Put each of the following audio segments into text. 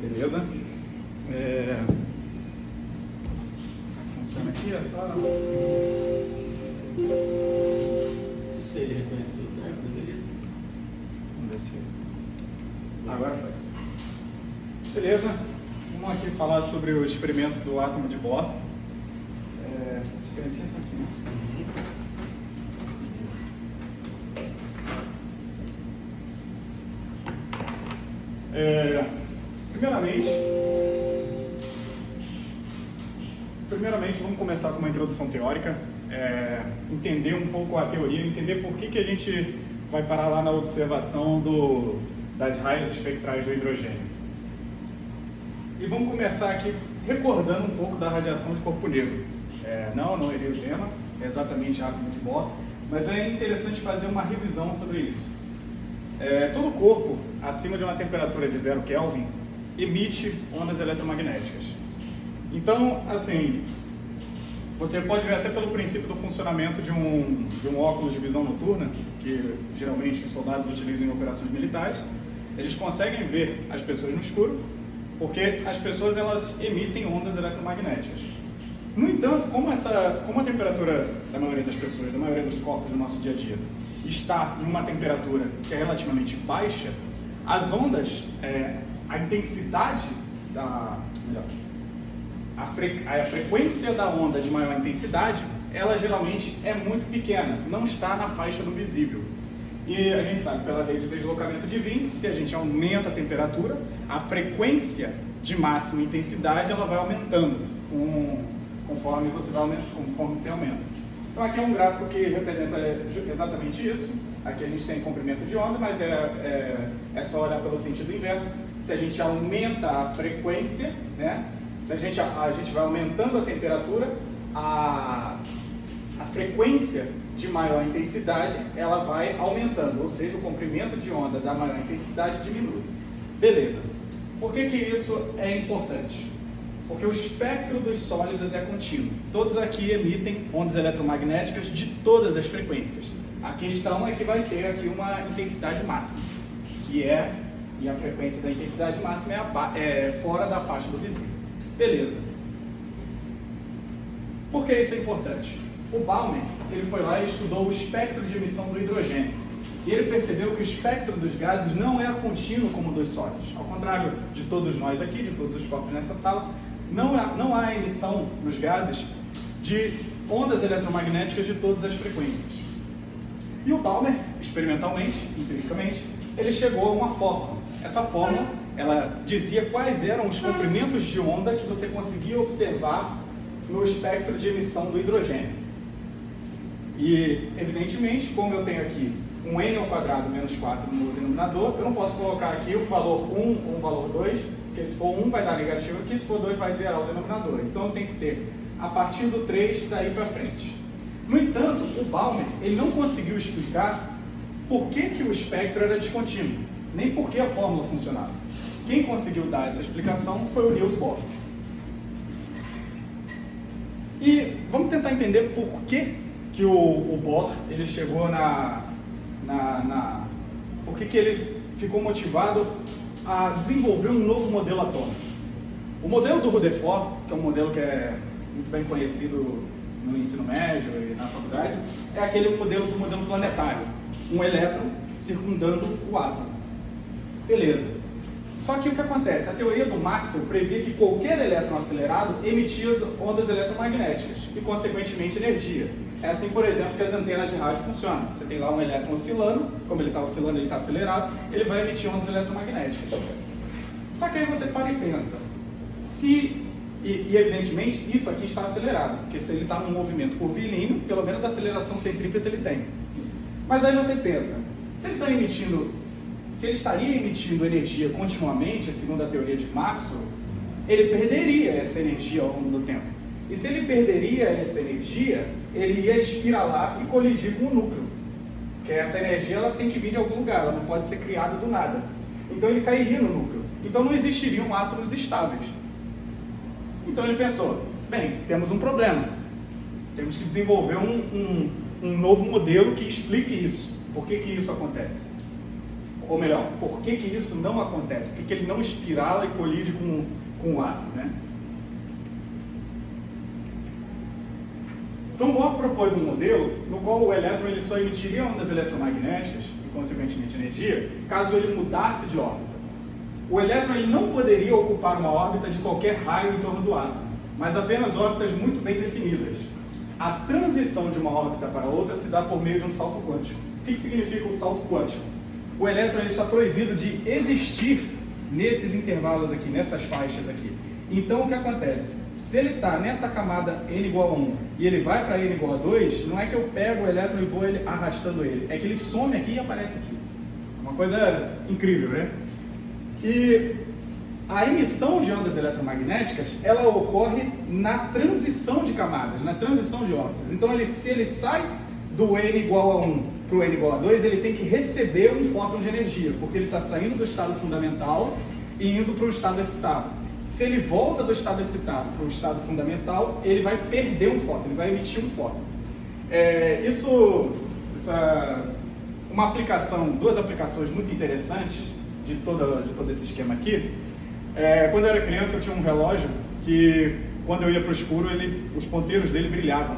Beleza? Como é que funciona aqui? É só... Não sei, ele reconheceu o treco, deveria. Vamos ver se... Agora foi. Beleza? Vamos aqui falar sobre o experimento do átomo de Bohr. Acho que a gente tá aqui, né? Primeiramente, vamos começar com uma introdução teórica, entender um pouco a teoria, entender por que a gente vai parar lá na observação das raias espectrais do hidrogênio. E vamos começar aqui recordando um pouco da radiação de corpo negro. Não iria o tema, é exatamente átomo de Bohr, mas é interessante fazer uma revisão sobre isso. Todo corpo acima de uma temperatura de 0 Kelvin emite ondas eletromagnéticas. Então, assim, você pode ver até pelo princípio do funcionamento de um óculos de visão noturna, que geralmente os soldados utilizam em operações militares. Eles conseguem ver as pessoas no escuro, porque as pessoas elas emitem ondas eletromagnéticas. No entanto, como a temperatura da maioria das pessoas, da maioria dos corpos do nosso dia a dia, está em uma temperatura que é relativamente baixa, as ondas, a intensidade a frequência da onda de maior intensidade, ela geralmente é muito pequena, não está na faixa do visível. E a gente sabe pela lei de deslocamento de Wien que se a gente aumenta a temperatura, a frequência de máxima intensidade ela vai aumentando conforme você aumenta. Então aqui é um gráfico que representa exatamente isso. Aqui a gente tem comprimento de onda, mas é só olhar pelo sentido inverso. Se a gente aumenta a frequência, né? Se a gente vai aumentando a temperatura, a frequência de maior intensidade ela vai aumentando, ou seja, o comprimento de onda da maior intensidade diminui. Beleza. Por que isso é importante? Porque o espectro dos sólidos é contínuo. Todos aqui emitem ondas eletromagnéticas de todas as frequências. A questão é que vai ter aqui uma intensidade máxima, e a frequência da intensidade máxima é fora da faixa do visível. Beleza. Por que isso é importante? O Balmer, ele foi lá e estudou o espectro de emissão do hidrogênio. E ele percebeu que o espectro dos gases não é contínuo como o dos sólidos. Ao contrário de todos nós aqui, de todos os corpos nessa sala, não há emissão nos gases de ondas eletromagnéticas de todas as frequências. E o Balmer, experimentalmente, empiricamente, ele chegou a uma fórmula. Essa fórmula, ela dizia quais eram os comprimentos de onda que você conseguia observar no espectro de emissão do hidrogênio. E, evidentemente, como eu tenho aqui um n ao quadrado menos 4 no denominador, eu não posso colocar aqui o valor 1 ou o valor 2, porque se for 1 vai dar negativo aqui, se for 2 vai zerar o denominador. Então eu tenho que ter a partir do 3 daí para frente. No entanto, o Balmer ele não conseguiu explicar por que o espectro era descontínuo, nem por que a fórmula funcionava. Quem conseguiu dar essa explicação foi o Niels Bohr. E vamos tentar entender por que o Bohr ele chegou por que ele ficou motivado a desenvolver um novo modelo atômico. O modelo do Rutherford, que é um modelo que é muito bem conhecido no ensino médio e na faculdade, é aquele modelo do modelo planetário, um elétron circundando o átomo. Beleza. Só que o que acontece? A teoria do Maxwell previa que qualquer elétron acelerado emitia ondas eletromagnéticas e, consequentemente, energia. É assim, por exemplo, que as antenas de rádio funcionam. Você tem lá um elétron oscilando, como ele está oscilando, ele está acelerado, ele vai emitir ondas eletromagnéticas. Só que aí você para e pensa, e evidentemente isso aqui está acelerado, porque se ele está num movimento curvilíneo, pelo menos a aceleração centrípeta ele tem. Mas aí você pensa, se ele estaria emitindo energia continuamente, segundo a teoria de Maxwell, ele perderia essa energia ao longo do tempo. E se ele perderia essa energia, ele ia espiralar e colidir com o núcleo. Porque essa energia ela tem que vir de algum lugar, ela não pode ser criada do nada. Então ele cairia no núcleo. Então não existiriam átomos estáveis. Então ele pensou, bem, temos um problema. Temos que desenvolver um novo modelo que explique isso. Por que isso acontece? Ou melhor, por que isso não acontece? Por que ele não espirala e colide com o átomo, né? Então, Bohr propôs um modelo no qual o elétron ele só emitiria ondas eletromagnéticas e, consequentemente, energia, caso ele mudasse de órbita. O elétron ele não poderia ocupar uma órbita de qualquer raio em torno do átomo, mas apenas órbitas muito bem definidas. A transição de uma órbita para outra se dá por meio de um salto quântico. O que significa o salto quântico? O elétron ele está proibido de existir nesses intervalos aqui, nessas faixas aqui. Então, o que acontece? Se ele está nessa camada n igual a 1 e ele vai para n igual a 2, não é que eu pego o elétron e vou arrastando ele, é que ele some aqui e aparece aqui. Uma coisa incrível, né? E a emissão de ondas eletromagnéticas, ela ocorre na transição de camadas, na transição de órbitas. Então, se ele sai do n igual a 1 para o n igual a 2, ele tem que receber um fóton de energia, porque ele está saindo do estado fundamental e indo para o estado excitado. Se ele volta do estado excitado para o estado fundamental, ele vai perder um fóton, ele vai emitir um fóton. Uma aplicação, duas aplicações muito interessantes de todo esse esquema aqui. Quando eu era criança, eu tinha um relógio que, quando eu ia para o escuro, os ponteiros dele brilhavam.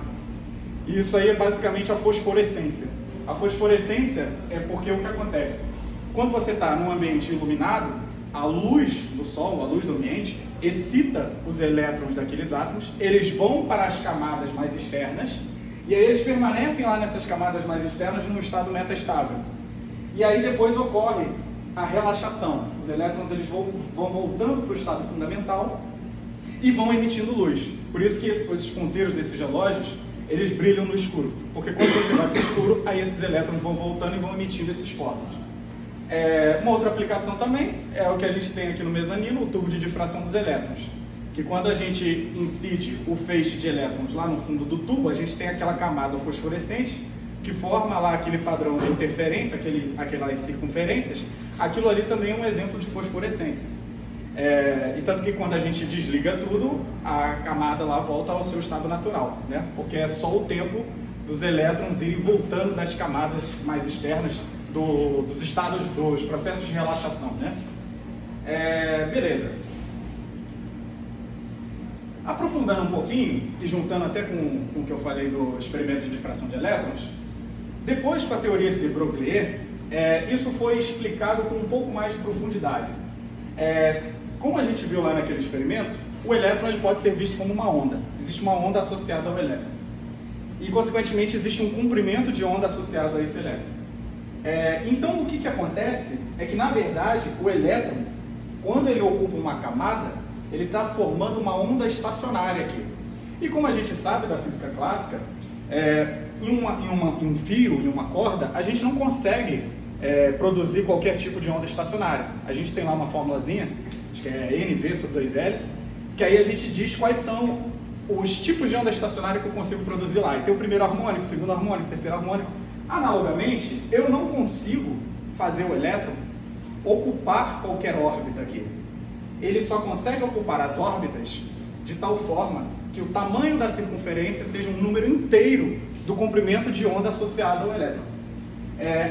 E isso aí é basicamente a fosforescência. A fosforescência é porque o que acontece? Quando você está num ambiente iluminado, a luz do Sol, a luz do ambiente, excita os elétrons daqueles átomos, eles vão para as camadas mais externas, e aí eles permanecem lá nessas camadas mais externas num estado metaestável. E aí depois ocorre a relaxação. Os elétrons eles vão voltando para o estado fundamental e vão emitindo luz. Por isso que esses ponteiros desses relógios, eles brilham no escuro. Porque quando você vai para o escuro, aí esses elétrons vão voltando e vão emitindo esses fótons. Uma outra aplicação também é o que a gente tem aqui no mezanino, o tubo de difração dos elétrons. Que quando a gente incide o feixe de elétrons lá no fundo do tubo, a gente tem aquela camada fosforescente que forma lá aquele padrão de interferência, aquelas circunferências. Aquilo ali também é um exemplo de fosforescência. E tanto que quando a gente desliga tudo, a camada lá volta ao seu estado natural, né? Porque é só o tempo dos elétrons irem voltando das camadas mais externas dos estados, dos processos de relaxação, né? Beleza. Aprofundando um pouquinho, e juntando até com o que eu falei do experimento de difração de elétrons, depois com a teoria de de Broglie, isso foi explicado com um pouco mais de profundidade. Como a gente viu lá naquele experimento, o elétron ele pode ser visto como uma onda. Existe uma onda associada ao elétron. E, consequentemente, existe um comprimento de onda associado a esse elétron. Então, o que acontece é que, na verdade, o elétron, quando ele ocupa uma camada, ele está formando uma onda estacionária aqui. E como a gente sabe da física clássica, em um fio, em uma corda, a gente não consegue produzir qualquer tipo de onda estacionária. A gente tem lá uma formulazinha, acho que é NV sobre 2L, que aí a gente diz quais são os tipos de onda estacionária que eu consigo produzir lá. E tem o primeiro harmônico, segundo harmônico, terceiro harmônico. Analogamente, eu não consigo fazer o elétron ocupar qualquer órbita aqui. Ele só consegue ocupar as órbitas de tal forma que o tamanho da circunferência seja um número inteiro do comprimento de onda associado ao elétron.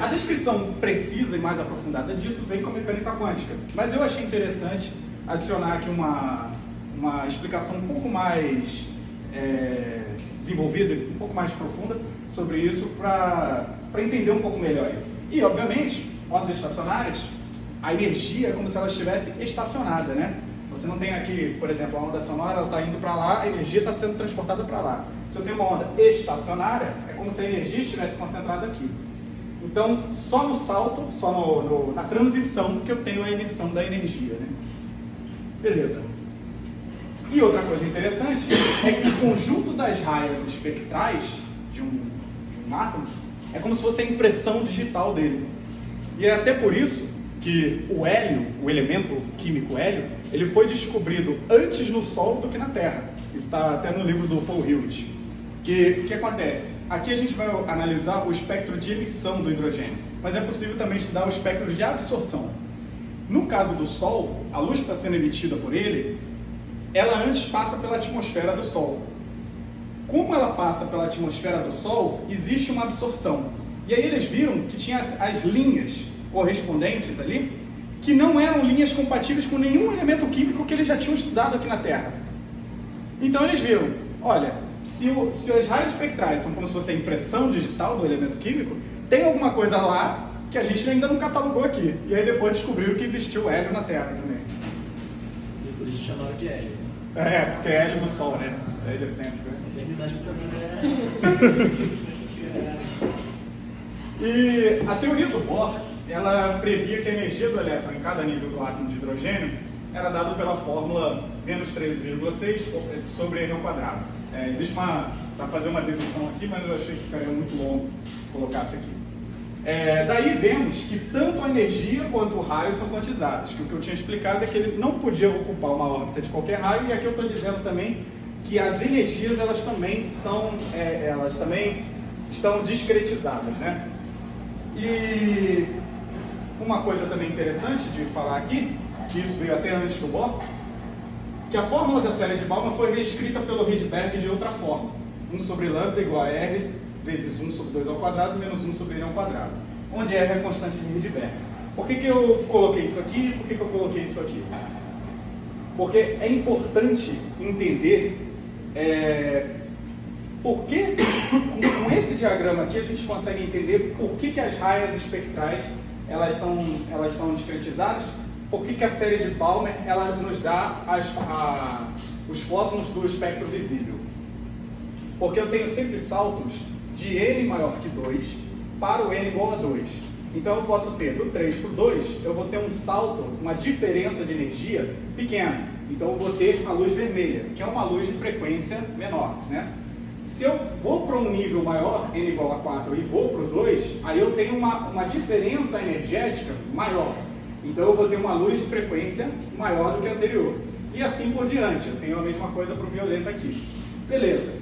A descrição precisa e mais aprofundada disso vem com a mecânica quântica, mas eu achei interessante adicionar aqui uma explicação um pouco mais desenvolvida, um pouco mais profunda sobre isso para entender um pouco melhor isso. E, obviamente, ondas estacionárias, a energia é como se ela estivesse estacionada, né? Você não tem aqui, por exemplo, a onda sonora está indo para lá, a energia está sendo transportada para lá. Se eu tenho uma onda estacionária, é como se a energia estivesse concentrada aqui. Então, só no salto, só na transição que eu tenho a emissão da energia, né? Beleza. E outra coisa interessante é que o conjunto das raias espectrais de um átomo é como se fosse a impressão digital dele. E é até por isso que o hélio, o elemento químico hélio, ele foi descobrido antes no Sol do que na Terra. Está até no livro do Paul Hewitt. O que acontece? Aqui a gente vai analisar o espectro de emissão do hidrogênio, mas é possível também estudar o espectro de absorção. No caso do Sol, a luz que está sendo emitida por ele, ela antes passa pela atmosfera do Sol. Como ela passa pela atmosfera do Sol, existe uma absorção. E aí eles viram que tinha as linhas correspondentes ali, que não eram linhas compatíveis com nenhum elemento químico que eles já tinham estudado aqui na Terra. Então eles viram, olha, se as raias espectrais são como se fosse a impressão digital do elemento químico, tem alguma coisa lá que a gente ainda não catalogou aqui. E aí depois descobriram que existiu hélio na Terra também. E por isso chamaram de hélio. Porque é hélio do Sol, né? É heliocêntrico, né? Eternidade pra E a teoria do Bohr, ela previa que a energia do elétron em cada nível do átomo de hidrogênio era dada pela fórmula menos 13,6 sobre N ao quadrado. Existe para fazer uma dedução aqui, mas eu achei que ficaria muito longo se colocasse aqui. Daí vemos que tanto a energia quanto o raio são quantizados, que o que eu tinha explicado é que ele não podia ocupar uma órbita de qualquer raio, e aqui eu estou dizendo também que as energias elas também estão discretizadas, né? E uma coisa também interessante de falar aqui, que isso veio até antes do Bohr, que a fórmula da série de Bauman foi reescrita pelo Rydberg de outra forma. 1 sobre lambda igual a R vezes 1 sobre 2 ao quadrado menos 1 sobre N ao quadrado, onde R é a constante de Rydberg. Por que eu coloquei isso aqui e por que eu coloquei isso aqui? Porque é importante entender por que, com esse diagrama aqui, a gente consegue entender por que as raias espectrais elas são discretizadas, por que a série de Balmer ela nos dá os fótons do espectro visível. Porque eu tenho sempre saltos de n maior que 2 para o n igual a 2. Então eu posso ter do 3 para o 2, eu vou ter um salto, uma diferença de energia pequena. Então eu vou ter a luz vermelha, que é uma luz de frequência menor, né? Se eu vou para um nível maior, n igual a 4, e vou para o 2, aí eu tenho uma diferença energética maior. Então eu vou ter uma luz de frequência maior do que a anterior. E assim por diante, eu tenho a mesma coisa para o violeta aqui. Beleza.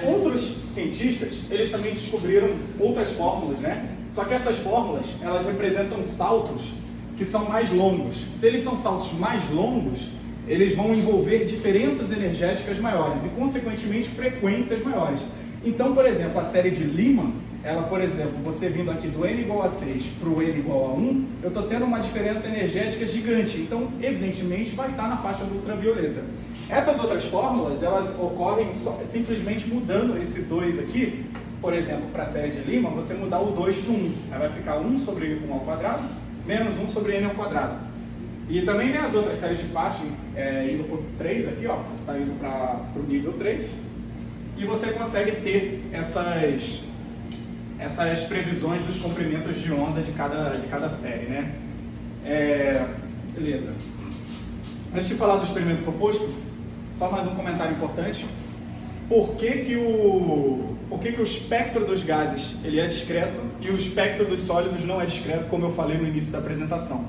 Outros cientistas, eles também descobriram outras fórmulas, né? Só que essas fórmulas, elas representam saltos que são mais longos. Se eles são saltos mais longos, eles vão envolver diferenças energéticas maiores e, consequentemente, frequências maiores. Então, por exemplo, a série de Lyman, ela, por exemplo, você vindo aqui do n igual a 6 para o n igual a 1, eu estou tendo uma diferença energética gigante. Então, evidentemente, vai estar na faixa do ultravioleta. Essas outras fórmulas, elas ocorrem simplesmente mudando esse 2 aqui. Por exemplo, para a série de Lyman, você mudar o 2 para o 1. Aí vai ficar 1 sobre 1 ao quadrado, menos 1 sobre n ao quadrado. E também tem as outras séries de Paschen, indo para o 3 aqui, ó, você está indo para o nível 3, e você consegue ter essas previsões dos comprimentos de onda de cada série, né? Beleza. Antes de falar do experimento proposto, só mais um comentário importante. Por que o espectro dos gases ele é discreto e o espectro dos sólidos não é discreto, como eu falei no início da apresentação?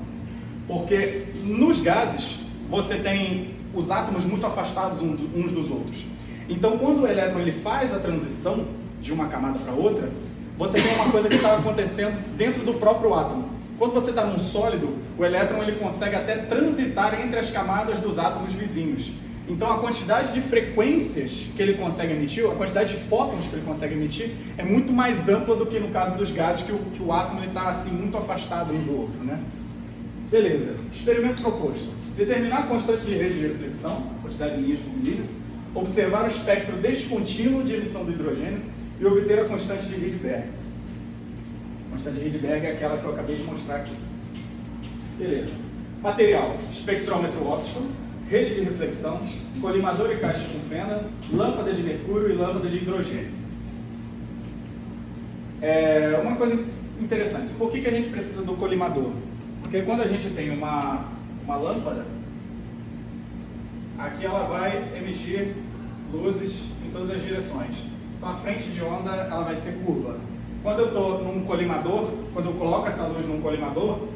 Porque nos gases você tem os átomos muito afastados uns dos outros. Então, quando o elétron ele faz a transição de uma camada para outra, você tem uma coisa que está acontecendo dentro do próprio átomo. Quando você está num sólido, o elétron ele consegue até transitar entre as camadas dos átomos vizinhos. Então, a quantidade de frequências que ele consegue emitir, a quantidade de fótons que ele consegue emitir, é muito mais ampla do que no caso dos gases, que o átomo está assim, muito afastado um do outro, né? Beleza. Experimento proposto. Determinar a constante de rede de reflexão, quantidade de linhas por milímetro, observar o espectro descontínuo de emissão do hidrogênio e obter a constante de Rydberg. A constante de Rydberg é aquela que eu acabei de mostrar aqui. Beleza. Material: espectrômetro óptico, rede de reflexão, colimador e caixa com fenda, lâmpada de mercúrio e lâmpada de hidrogênio. Uma coisa interessante, por que a gente precisa do colimador? Porque quando a gente tem uma lâmpada, aqui ela vai emitir luzes em todas as direções. Então a frente de onda ela vai ser curva. Quando eu estou num colimador, quando eu coloco essa luz num colimador,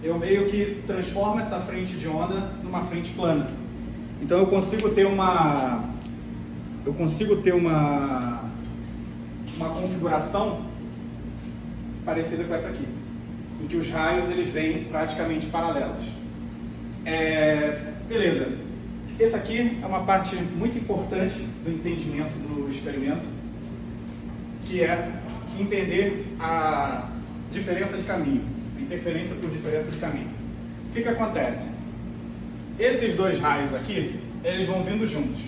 eu meio que transformo essa frente de onda numa frente plana. Então eu consigo ter uma configuração parecida com essa aqui, em que os raios eles vêm praticamente paralelos. Beleza. Essa aqui é uma parte muito importante do entendimento do experimento, que é entender a diferença de caminho. A interferência por diferença de caminho. O que acontece? Esses dois raios aqui, eles vão vindo juntos.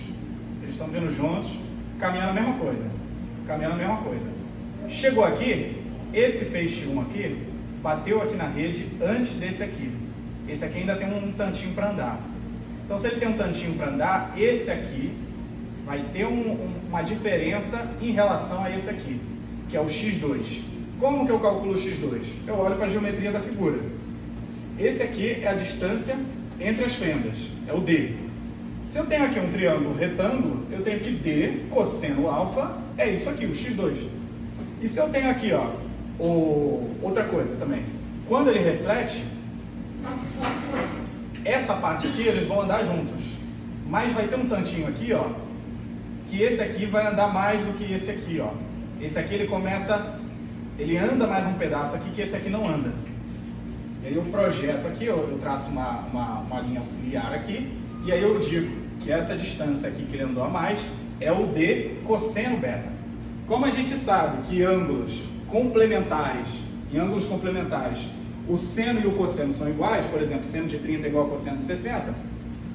Eles estão vindo juntos, caminhando a mesma coisa. Chegou aqui, esse feixe 1 aqui, bateu aqui na rede antes desse aqui. Esse aqui ainda tem um tantinho para andar. Então, se ele tem um tantinho para andar, esse aqui vai ter uma diferença em relação a esse aqui, que é o x2. Como que eu calculo o x2? Eu olho para a geometria da figura. Esse aqui é a distância entre as fendas, é o D. Se eu tenho aqui um triângulo retângulo, eu tenho que D cosseno alfa é isso aqui, o x2. E se eu tenho aqui, ó, outra coisa também, quando ele reflete, essa parte aqui eles vão andar juntos, mas vai ter um tantinho aqui, ó, que esse aqui vai andar mais do que esse aqui, ó. Esse aqui ele anda mais um pedaço aqui que esse aqui não anda. E aí eu projeto aqui, eu traço uma linha auxiliar aqui, e aí eu digo que essa distância aqui que ele andou a mais é o D cosseno beta. Como a gente sabe que em ângulos complementares, o seno e o cosseno são iguais, por exemplo, seno de 30 é igual ao cosseno de 60,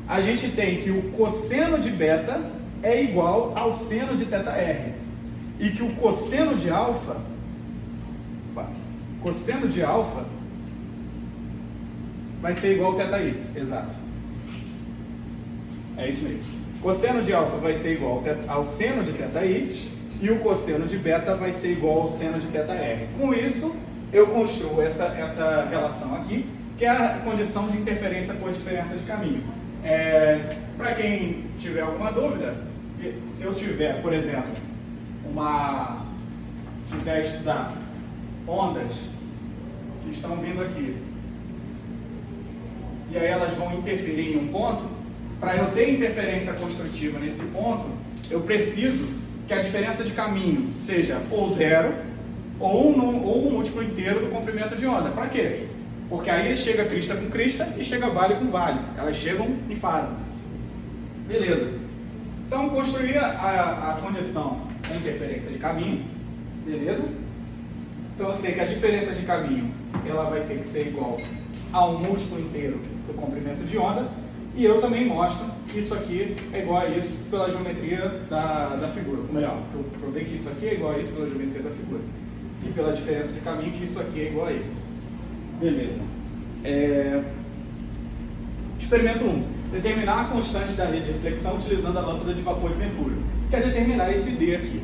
a gente tem que o cosseno de beta é igual ao seno de θr, e que o cosseno de alfa vai ser igual ao θi, exato. É isso mesmo. Cosseno de alfa vai ser igual ao seno de θi e o cosseno de beta vai ser igual ao seno de θr. Com isso, eu construo essa relação aqui, que é a condição de interferência por diferença de caminho. Para quem tiver alguma dúvida, se eu tiver, por exemplo, quiser estudar ondas que estão vindo aqui, e aí elas vão interferir em um ponto, para eu ter interferência construtiva nesse ponto, eu preciso que a diferença de caminho seja ou zero, ou um múltiplo inteiro do comprimento de onda. Para quê? Porque aí chega crista com crista e chega vale com vale. Elas chegam em fase. Beleza. Então, construir a condição da interferência de caminho. Beleza? Então, eu sei que a diferença de caminho ela vai ter que ser igual a um múltiplo inteiro do comprimento de onda. E eu também mostro que isso aqui é igual a isso pela geometria da figura. Ou melhor, eu provei que isso aqui é igual a isso pela geometria da figura. E pela diferença de caminho que isso aqui é igual a isso. Beleza. Experimento 1. Determinar a constante da rede de reflexão utilizando a lâmpada de vapor de mercúrio. Quer determinar esse D aqui.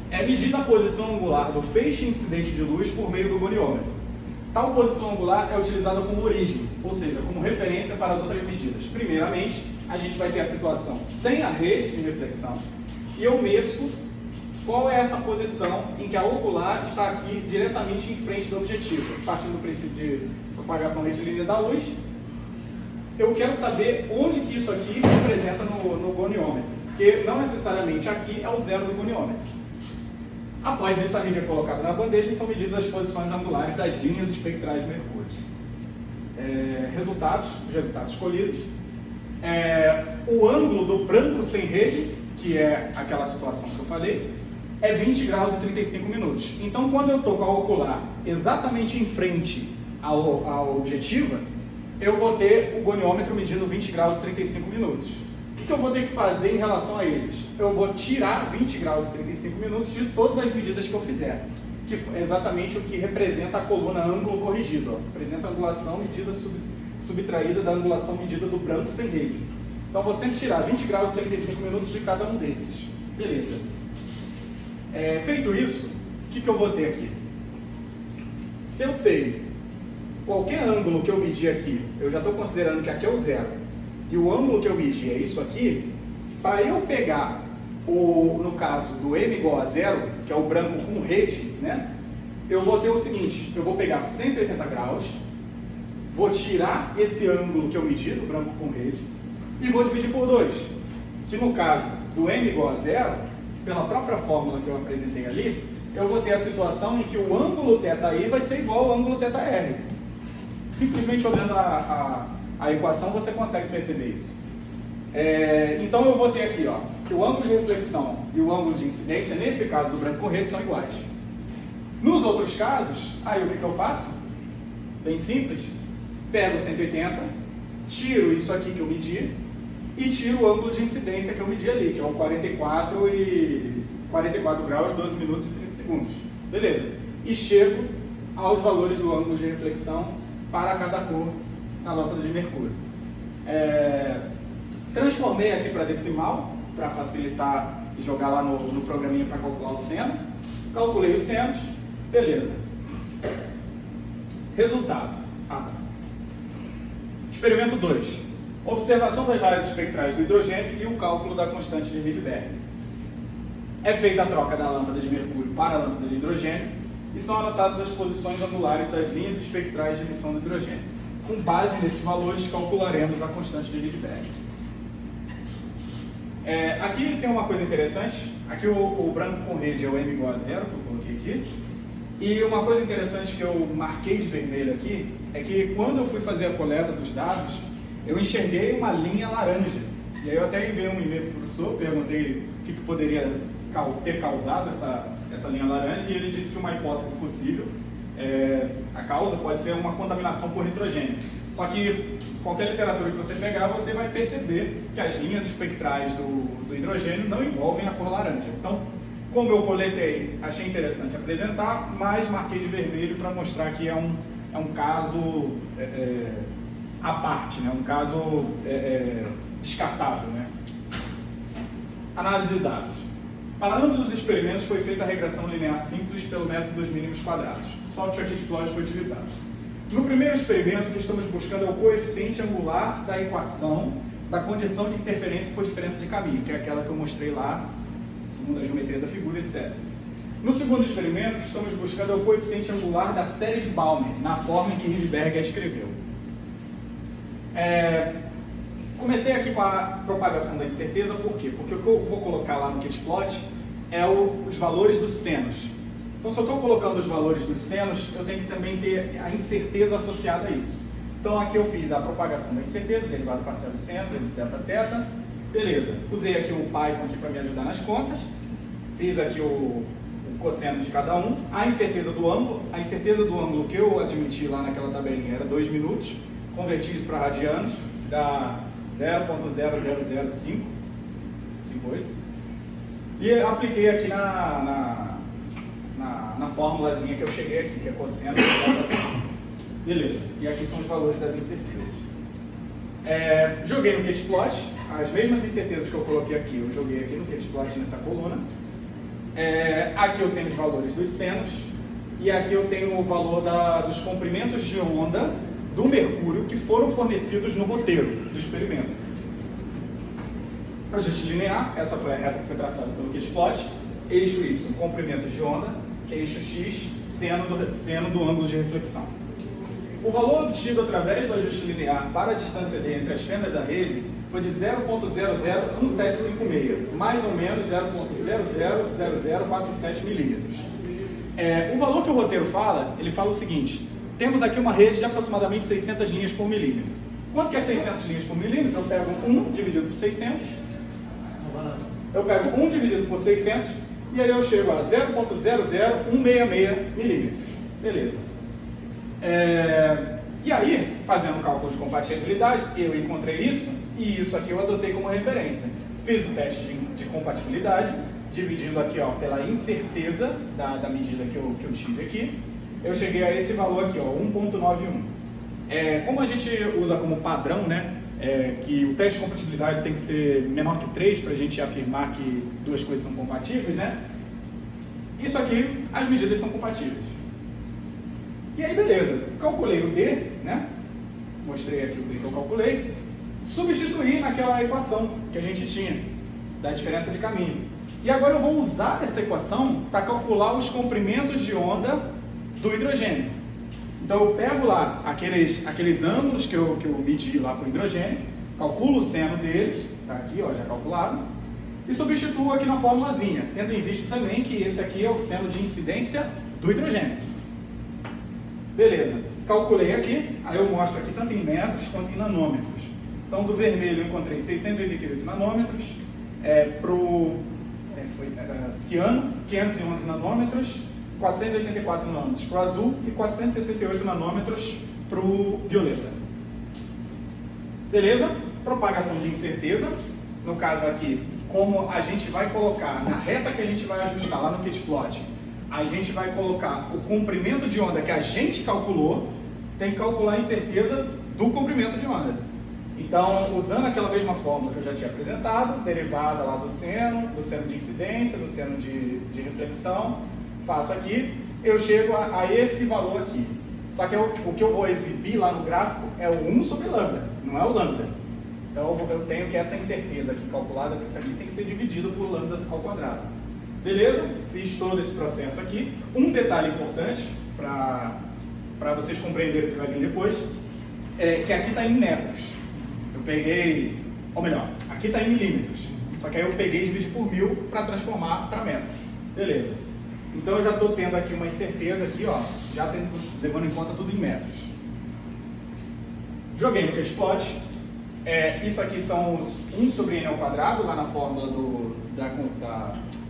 É medida a posição angular do feixe incidente de luz por meio do goniômetro. Tal posição angular é utilizada como origem, ou seja, como referência para as outras medidas. Primeiramente, a gente vai ter a situação sem a rede de reflexão e eu meço qual é essa posição em que a ocular está aqui diretamente em frente do objetivo. Partindo do princípio de propagação retilínea da luz, eu quero saber onde que isso aqui representa no goniômetro, porque não necessariamente aqui é o zero do goniômetro. Após isso, a rede é colocada na bandeja e são medidas as posições angulares das linhas espectrais de mercúrio. Os resultados escolhidos. O ângulo do branco sem rede, que é aquela situação que eu falei, é 20 graus e 35 minutos. Então, quando eu estou com a ocular exatamente em frente ao objetiva, eu vou ter o goniômetro medindo 20 graus e 35 minutos. O que eu vou ter que fazer em relação a eles? Eu vou tirar 20 graus e 35 minutos de todas as medidas que eu fizer, que é exatamente o que representa a coluna ângulo corrigido. Ó. Representa a angulação medida subtraída da angulação medida do branco sem rede. Então, vou sempre tirar 20 graus e 35 minutos de cada um desses. Beleza. Feito isso, o que eu vou ter aqui? Se eu sei qualquer ângulo que eu medir aqui, eu já estou considerando que aqui é o zero, e o ângulo que eu medi é isso aqui, para eu pegar, no caso do M igual a zero, que é o branco com rede, né? Eu vou ter o seguinte, eu vou pegar 180 graus, vou tirar esse ângulo que eu medi, do branco com rede, e vou dividir por 2, que no caso do M igual a zero, pela própria fórmula que eu apresentei ali, eu vou ter a situação em que o ângulo θi vai ser igual ao ângulo θr. Simplesmente olhando a equação você consegue perceber isso. Então eu vou ter aqui, ó, que o ângulo de reflexão e o ângulo de incidência, nesse caso do branco com rede, são iguais. Nos outros casos, aí o que eu faço? bem simples. Pego 180, tiro isso aqui que eu medi e tiro o ângulo de incidência que eu medi ali, que é o 44 graus, 12 minutos e 30 segundos. Beleza. E chego aos valores do ângulo de reflexão para cada cor na lâmpada de mercúrio. Transformei aqui para decimal, para facilitar e jogar lá no programinha para calcular o seno. Calculei os senos, beleza. Resultado. Experimento 2. Observação das raias espectrais do hidrogênio e o cálculo da constante de Rydberg. É feita a troca da lâmpada de mercúrio para a lâmpada de hidrogênio e são anotadas as posições angulares das linhas espectrais de emissão do hidrogênio. Com base nesses valores, calcularemos a constante de Rydberg. Aqui tem uma coisa interessante. Aqui o branco com rede é o m igual a zero, que eu coloquei aqui. E uma coisa interessante que eu marquei de vermelho aqui é que quando eu fui fazer a coleta dos dados, eu enxerguei uma linha laranja. E aí eu até enviei um e-mail para o professor, perguntei o que poderia ter causado essa linha laranja, e ele disse que uma hipótese possível, a causa pode ser uma contaminação por nitrogênio. Só que qualquer literatura que você pegar, você vai perceber que as linhas espectrais do hidrogênio não envolvem a cor laranja. Então, como eu coletei, achei interessante apresentar, mas marquei de vermelho para mostrar que é um caso à parte, né? Um caso descartável. Né? Análise de dados. Para ambos os experimentos foi feita a regressão linear simples pelo método dos mínimos quadrados. O software Kitplot foi utilizado. No primeiro experimento, o que estamos buscando é o coeficiente angular da equação da condição de interferência por diferença de caminho, que é aquela que eu mostrei lá, segundo a geometria da figura, etc. No segundo experimento, o que estamos buscando é o coeficiente angular da série de Balmer, na forma em que Rydberg a escreveu. Comecei aqui com a propagação da incerteza, por quê? Porque o que eu vou colocar lá no Kitplot é os valores dos senos. Então, se eu estou colocando os valores dos senos, eu tenho que também ter a incerteza associada a isso. Então, aqui eu fiz a propagação da incerteza, derivado parcial de seno, vezes θ. Beleza. Usei aqui o Python aqui para me ajudar nas contas. Fiz aqui o cosseno de cada um. A incerteza do ângulo que eu admiti lá naquela tabelinha era 2 minutos. Converti isso para radianos, dá 0.00058. E apliquei aqui na formulazinha que eu cheguei aqui, que é cosseno. Beleza. E aqui são os valores das incertezas. Joguei no Kitplot, as mesmas incertezas que eu coloquei aqui, eu joguei aqui no Kitplot nessa coluna. Aqui eu tenho os valores dos senos, e aqui eu tenho o valor dos comprimentos de onda do mercúrio que foram fornecidos no roteiro do experimento. Ajuste linear, essa foi a reta que foi traçada pelo Kitplot. Eixo Y, comprimentos de onda, eixo X, seno do ângulo de reflexão. O valor obtido através do ajuste linear para a distância D entre as fendas da rede foi de 0.001756, mais ou menos 0.000047 milímetros. O valor que o roteiro fala, ele fala o seguinte: temos aqui uma rede de aproximadamente 600 linhas por milímetro. Quanto que é 600 linhas por milímetro? Eu pego 1 dividido por 600, eu pego 1 dividido por 600, e aí eu chego a 0.00166 milímetros. Beleza. E aí, fazendo o cálculo de compatibilidade, eu encontrei isso, e isso aqui eu adotei como referência. Fiz o teste de compatibilidade, dividindo aqui pela incerteza da medida que eu tive aqui. Eu cheguei a esse valor aqui, 1.91. Como a gente usa como padrão, né, que o teste de compatibilidade tem que ser menor que 3 para a gente afirmar que duas coisas são compatíveis, né? Isso aqui, as medidas são compatíveis. E aí, beleza. Calculei o D, né? Mostrei aqui o D que eu calculei. Substituí naquela equação que a gente tinha, da diferença de caminho. E agora eu vou usar essa equação para calcular os comprimentos de onda do hidrogênio. Então eu pego lá aqueles ângulos que eu medi lá para o hidrogênio, calculo o seno deles, está aqui, já calculado, e substituo aqui na formulazinha, tendo em vista também que esse aqui é o seno de incidência do hidrogênio. Beleza, calculei aqui, aí eu mostro aqui tanto em metros quanto em nanômetros. Então do vermelho eu encontrei 688 nanômetros, pro ciano, 511 nanômetros, 484 nanômetros para o azul e 468 nanômetros para o violeta. Beleza? Propagação de incerteza. No caso aqui, como a gente vai colocar na reta que a gente vai ajustar lá no kitplot, a gente vai colocar o comprimento de onda que a gente calculou, tem que calcular a incerteza do comprimento de onda. Então, usando aquela mesma fórmula que eu já tinha apresentado, derivada lá do seno de incidência, do seno de reflexão, faço aqui, eu chego a esse valor aqui. Só que o que eu vou exibir lá no gráfico é o 1 sobre lambda, não é o lambda. Então, eu tenho que essa incerteza aqui calculada, porque isso aqui tem que ser dividido por lambdas ao quadrado. Beleza? Fiz todo esse processo aqui. Um detalhe importante para vocês compreenderem o que vai vir depois, é que aqui está em metros. Eu peguei, ou melhor, aqui está em milímetros. Só que aí eu peguei e dividi por 1000 para transformar para metros. Beleza. Então eu já estou tendo aqui uma incerteza aqui, ó, já levando em conta tudo em metros. Joguei no kitplot. Isso aqui são os 1 sobre n ao quadrado, lá na fórmula,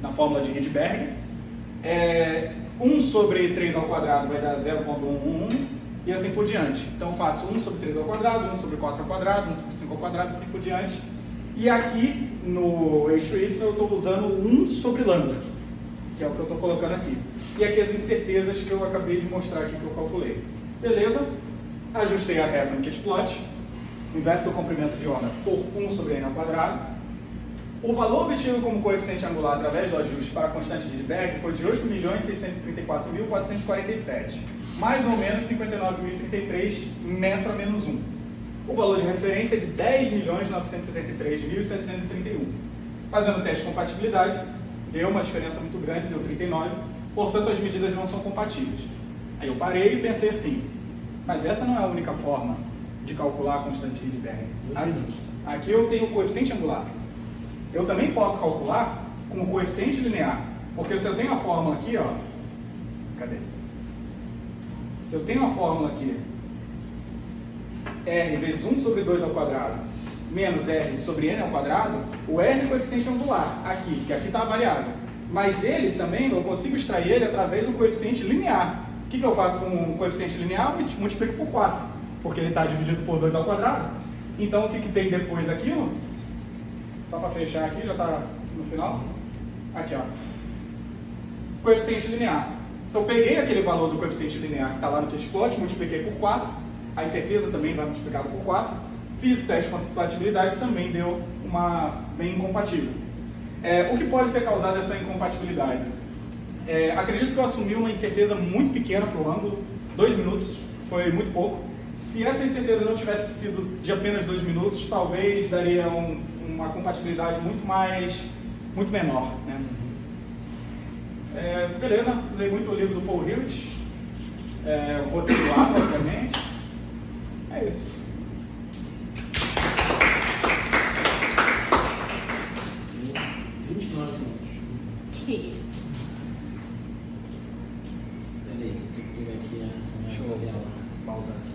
na fórmula de Rydberg. 1 sobre 3 ao quadrado vai dar 0,111 e assim por diante. Então faço 1 sobre 3 ao quadrado, 1 sobre 4 ao quadrado, 1 sobre 5 ao quadrado e assim por diante. E aqui no eixo y eu estou usando 1 sobre lambda, que é o que eu estou colocando aqui. E aqui as incertezas que eu acabei de mostrar aqui que eu calculei. Beleza? Ajustei a reta no kitplot. Inverso do comprimento de onda por 1 sobre n ao quadrado. O valor obtido como coeficiente angular através do ajuste para a constante de Rydberg foi de 8.634.447, mais ou menos 59.033 metro a menos 1. O valor de referência é de 10.973.731. Fazendo o teste de compatibilidade, deu uma diferença muito grande, deu 39, portanto as medidas não são compatíveis. Aí eu parei e pensei assim, mas essa não é a única forma de calcular a constante de Rydberg. Aqui eu tenho o coeficiente angular. Eu também posso calcular com o coeficiente linear, porque se eu tenho a fórmula aqui, ó, cadê? Se eu tenho a fórmula aqui, R vezes 1 sobre 2 ao quadrado, menos R sobre N ao quadrado, o R é o coeficiente angular, aqui, que aqui está a variável. Mas ele também, eu consigo extrair ele através do coeficiente linear. O que eu faço com o coeficiente linear? Eu multiplico por 4, porque ele está dividido por 2 ao quadrado. Então, o que tem depois daquilo? Só para fechar aqui, já está no final. Aqui, ó. Coeficiente linear. Então, eu peguei aquele valor do coeficiente linear que está lá no kitplot, multipliquei por 4. A incerteza também vai multiplicada por 4. Fiz o teste de compatibilidade e também deu uma bem incompatível. O que pode ter causado essa incompatibilidade? Acredito que eu assumi uma incerteza muito pequena para o ângulo. 2 minutos foi muito pouco. Se essa incerteza não tivesse sido de apenas 2 minutos, talvez daria uma compatibilidade muito menor, né? Beleza, usei muito o livro do Paul Hewitt, o roteiro do Arthur, obviamente. É isso. Peraí, tem que pegar aqui a Deixa eu pausar aqui.